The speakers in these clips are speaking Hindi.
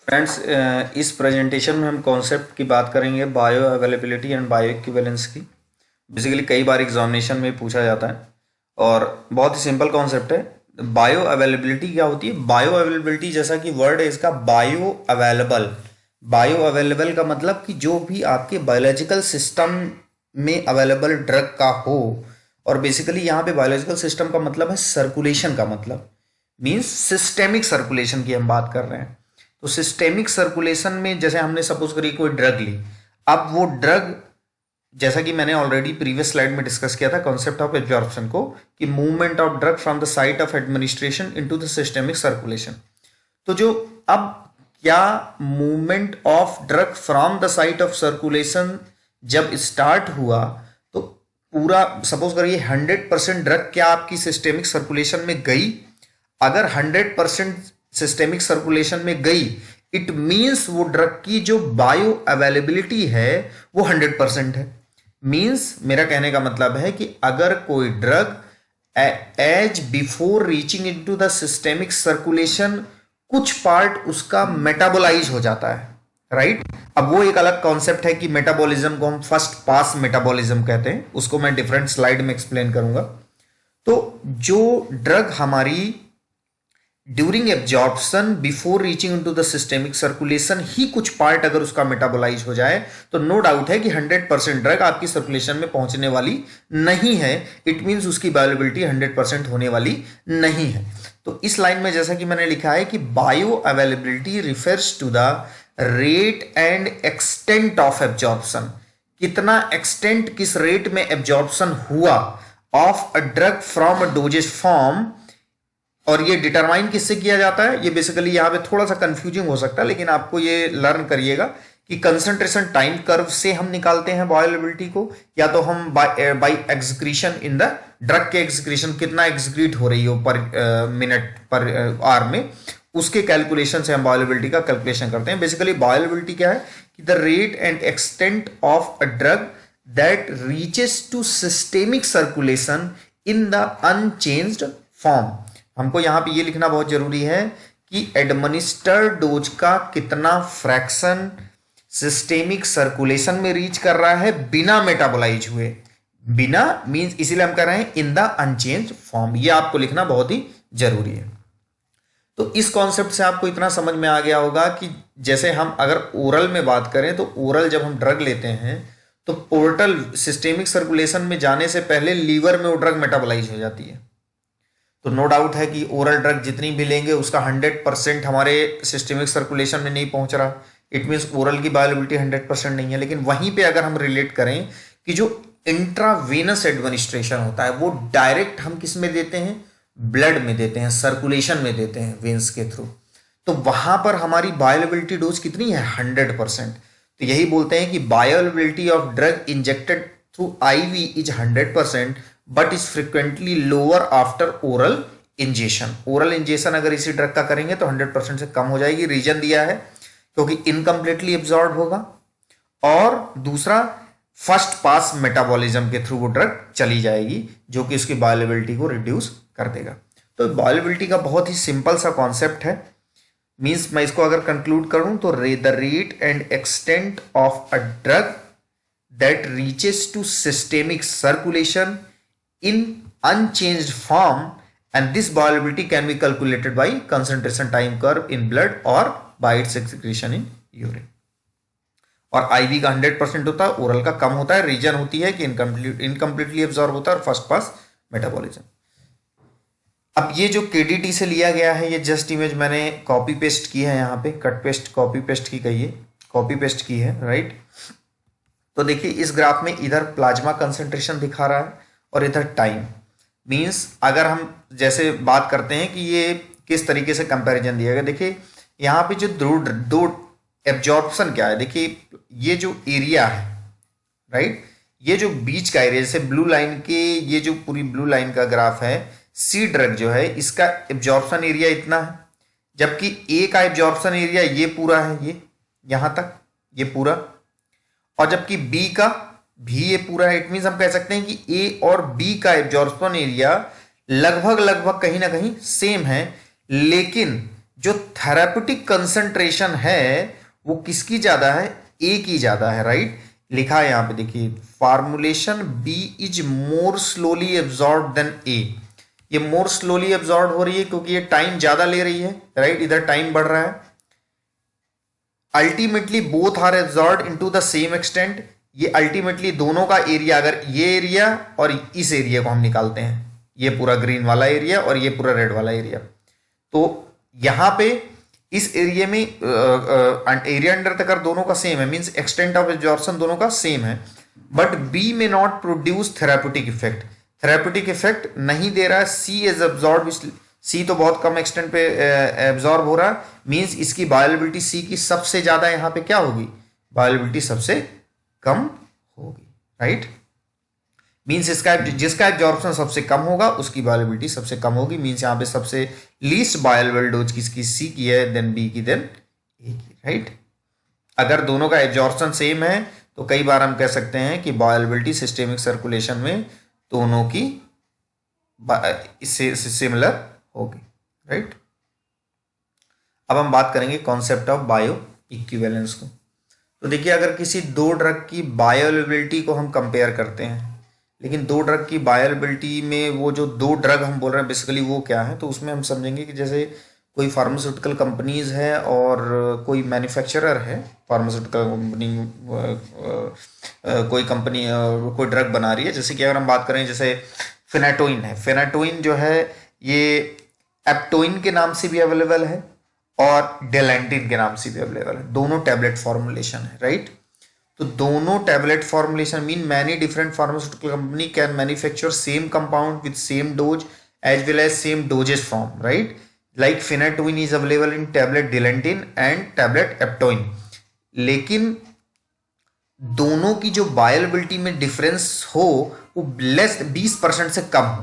फ्रेंड्स, इस प्रेजेंटेशन में हम कॉन्सेप्ट की बात करेंगे bio availability and bio equivalence की। बेसिकली कई बार एग्जामिनेशन में पूछा जाता है और बहुत ही सिंपल कॉन्सेप्ट है। बायो अवेलेबिलिटी क्या होती है? बायो अवेलेबिलिटी जैसा कि वर्ड है इसका, बायो अवेलेबल। बायो अवेलेबल का मतलब कि जो भी आपके बायोलॉजिकल सिस्टम में अवेलेबल ड्रग का हो। और बेसिकली यहाँ पे बायोलॉजिकल सिस्टम का मतलब है सर्कुलेशन का मतलब, मीन्स सिस्टेमिक सर्कुलेशन की हम बात कर रहे हैं। तो सिस्टेमिक सर्कुलेशन में जैसे हमने सपोज करी कोई ड्रग ली, अब वो ड्रग, जैसा कि मैंने ऑलरेडी प्रीवियस स्लाइड में डिस्कस किया था कॉन्सेप्ट ऑफ एब्जॉर्प्शन को, कि movement of drug from the site of administration into the systemic circulation. तो जो अब क्या movement of drug from the site of circulation जब स्टार्ट हुआ, तो पूरा सपोज करिए 100% ड्रग क्या आपकी सिस्टेमिक सर्कुलेशन में गई। अगर 100% सिस्टेमिक सर्कुलेशन में गई, इट मींस वो ड्रग की जो बायो अवेलेबिलिटी है वो 100% है। मींस मेरा कहने का मतलब है कि अगर कोई drug as before reaching into the systemic circulation कुछ पार्ट उसका मेटाबोलाइज हो जाता है, राइट। अब वो एक अलग कॉन्सेप्ट है कि मेटाबॉलिज्म को हम फर्स्ट पास मेटाबॉलिज्म कहते हैं, उसको मैं डिफरेंट स्लाइड में एक्सप्लेन करूंगा। तो जो ड्रग हमारी during absorption before reaching into the systemic circulation ही कुछ पार्ट अगर उसका मेटाबोलाइज हो जाए, तो नो डाउट है कि 100% ड्रग आपकी सर्कुलेशन में पहुंचने वाली नहीं है। इट मींस उसकी बायोअवेलेबिलिटी 100% होने वाली नहीं है। तो इस लाइन में जैसा कि मैंने लिखा है कि bioavailability refers to the rate and extent of absorption. कितना एक्सटेंट, किस रेट में एब्जॉर्प्शन हुआ of a drug from a dosage form. और ये डिटरमाइन किससे किया जाता है? ये बेसिकली यहाँ पे थोड़ा सा कंफ्यूजिंग हो सकता है, लेकिन आपको ये लर्न करिएगा कि कंसंट्रेशन टाइम कर्व से हम निकालते हैं बायोअवेलेबिलिटी को, या तो हम by excretion in the drug के एक्सक्रीशन कितना एक्सक्रीट हो रही हो पर मिनट पर आवर में, उसके कैलकुलेशन से हम बायोअवेलेबिलिटी का कैलकुलेशन करते हैं। बेसिकली बायोअवेलेबिलिटी क्या है कि the rate and extent of a drug that reaches to systemic circulation in the unchanged form. हमको यहां पे ये लिखना बहुत जरूरी है कि एडमिनिस्टर्ड डोज का कितना फ्रैक्शन सिस्टेमिक सर्कुलेशन में रीच कर रहा है बिना मेटाबोलाइज हुए। बिना मींस इसीलिए हम कर रहे हैं इन द अनचेंज फॉर्म, ये आपको लिखना बहुत ही जरूरी है। तो इस कॉन्सेप्ट से आपको इतना समझ में आ गया होगा कि जैसे हम अगर ओरल में बात करें, तो ओरल जब हम ड्रग लेते हैं तो पोर्टल सिस्टेमिक सर्कुलेशन में जाने से पहले लीवर में वो ड्रग मेटाबोलाइज हो जाती है। तो नो डाउट है कि ओरल ड्रग जितनी भी लेंगे उसका 100% हमारे सिस्टेमिक सर्कुलेशन में नहीं पहुंच रहा। इट मीन्स ओरल की बायोअवेलेबिलिटी 100% नहीं है। लेकिन वहीं पे अगर हम रिलेट करें कि जो इंट्रावेनस एडमिनिस्ट्रेशन होता है वो डायरेक्ट हम किस में देते हैं? ब्लड में देते हैं, सर्कुलेशन में देते हैं, वेन्स के थ्रू। तो वहां पर हमारी बायोअवेलेबिलिटी डोज कितनी है? 100%। तो यही बोलते हैं कि bioavailability of drug injected through IV is 100%, but is frequently lower after oral ingestion. Oral ingestion अगर इसी ड्रग का करेंगे तो 100% से कम हो जाएगी। रीजन दिया है क्योंकि इनकम्प्लीटली एब्जॉर्ब होगा, और दूसरा फर्स्ट पास मेटाबॉलिज्म के थ्रू वो ड्रग चली जाएगी, जो कि उसकी बायोअवेलेबिलिटी को रिड्यूस कर देगा। तो बायोअवेलेबिलिटी का बहुत ही सिंपल सा कॉन्सेप्ट है। मीन्स मैं इसको अगर कंक्लूड करूं तो the rate and extent of a drug that reaches to systemic circulation in unchanged form, and this bioavailability can be calculated by concentration time curve in blood or by its excretion in urine। और आईवी का 100% होता है, ओरल का कम होता है। रीजन होती है कि इनकम्प्लीटली एब्जॉर्ब होता है और फर्स्ट पास मेटाबॉलिज्म। अब ये जो केडीटी से लिया गया है, ये जस्ट इमेज मैंने कॉपी पेस्ट की है, यहाँ पे कट पेस्ट कॉपी पेस्ट की गई है, कॉपी पेस्ट की है, राइट। तो देखिए इस ग्राफ में इधर प्लाज्मा कंसेंट्रेशन दिखा रहा है और इधर टाइम। मींस अगर हम जैसे बात करते हैं कि ये किस तरीके से कंपैरिजन दिया गया, देखिए यहाँ पे जो दो एब्जॉर्प्शन क्या है, देखिए ये जो एरिया है, राइट, ये जो बीच का एरिया, जैसे ब्लू लाइन के, ये जो पूरी ब्लू लाइन का ग्राफ है, सी ड्रग जो है इसका एब्जॉर्प्शन एरिया इतना है, जबकि ए का एब्जॉर्प्शन एरिया ये पूरा है, ये यहां तक ये पूरा, और जबकि बी का भी ये पूरा है। इट मींस हम कह सकते हैं कि ए और बी का एब्जॉर्प्शन एरिया लगभग लगभग कहीं ना कहीं सेम है, लेकिन जो थेराप्यूटिक कंसंट्रेशन है वो किसकी ज्यादा है, ए की ज्यादा है, राइट। लिखा है यहां पे देखिए, formulation B is more slowly absorb than A. ये मोर स्लोली एब्जॉर्ब हो रही है क्योंकि ये टाइम ज्यादा ले रही है, राइट, इधर टाइम बढ़ रहा है। Ultimately both are absorb into the same extent. ये अल्टीमेटली दोनों का एरिया, अगर ये एरिया और इस एरिया को हम निकालते हैं, ये पूरा ग्रीन वाला एरिया और ये पूरा रेड वाला एरिया, तो यहां पे इस एरिया में एरिया अंडर तक दोनों का सेम है, मींस एक्सटेंट ऑफ एब्जॉर्प्शन दोनों का सेम है, बट बी में not produce therapeutic effect. Therapeutic effect नहीं दे रहा है, सी इज एब्जॉर्ब, सी तो बहुत कम एक्सटेंट पे एब्जॉर्ब हो रहा है, मींस इसकी बायोअवेलेबिलिटी सी की सबसे ज्यादा यहां पे क्या होगी, बायोअवेलेबिलिटी सबसे कम होगी, राइट। मींस इसका जिसका एब्जॉर्प्शन सबसे कम होगा उसकी बायोअवेलेबिलिटी सबसे कम होगी, मींस यहां पे सबसे लीस्ट बायोअवेलेबल डोज किसकी, सी की है, देन बी की, देन ए की, राइट। अगर दोनों का एब्जॉर्प्शन सेम है तो कई बार हम कह सकते हैं कि बायोअवेलेबिलिटी सिस्टेमिक सर्कुलेशन में दोनों की इससे सिमिलर होगी, राइट। अब हम बात करेंगे कॉन्सेप्ट ऑफ बायो इक्विवेलेंस को। तो देखिए, अगर किसी दो ड्रग की बायोअवेलेबिलिटी को हम कंपेयर करते हैं, लेकिन दो ड्रग की बायोअवेलेबिलिटी में वो जो दो ड्रग हम बोल रहे हैं बेसिकली वो क्या है, तो उसमें हम समझेंगे कि जैसे कोई फार्मास्यूटिकल कंपनीज है और कोई मैन्युफैक्चरर है, फार्मास्यूटिकल कंपनी कोई कंपनी कोई ड्रग बना रही है, जैसे कि अगर हम बात करें जैसे फेनाटोइन है, फेनाटोइन जो है ये एप्टोइन के नाम से भी अवेलेबल है और डेलेंटिन के नाम से भी अवेलेबल है, दोनों टैबलेट फॉर्मुलेशन है, राइट। तो दोनों tablet formulation mean many different pharmaceutical company can manufacture same compound with same dose as well as same dosage form, right. Like phenytoin is available in tablet Dilantin and tablet Eptoin, लेकिन दोनों की जो बायोअवेलेबिलिटी में डिफरेंस हो वो लेस 20% से कम हो,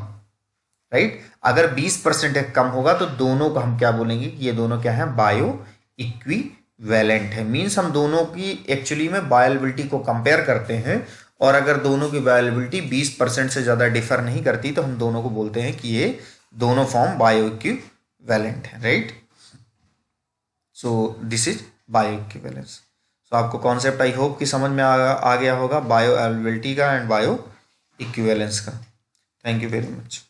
राइट। अगर 20% कम होगा तो दोनों को हम क्या बोलेंगे कि ये दोनों क्या है, बायो इक्विवेलेंट है। मींस हम दोनों की एक्चुअली में बायोअवेलेबिलिटी को कंपेयर करते हैं और अगर दोनों की बायोअवेलेबिलिटी 20% से ज्यादा डिफर नहीं करती तो हम दोनों को बोलते हैं कि ये दोनों फॉर्म बायो इक्विवेलेंट है, right. So this is bio equivalence. तो आपको कॉन्सेप्ट आई होप कि समझ में आ गया होगा बायो अवेलेबिलिटी का एंड बायो इक्विवेलेंस का। Thank you very much.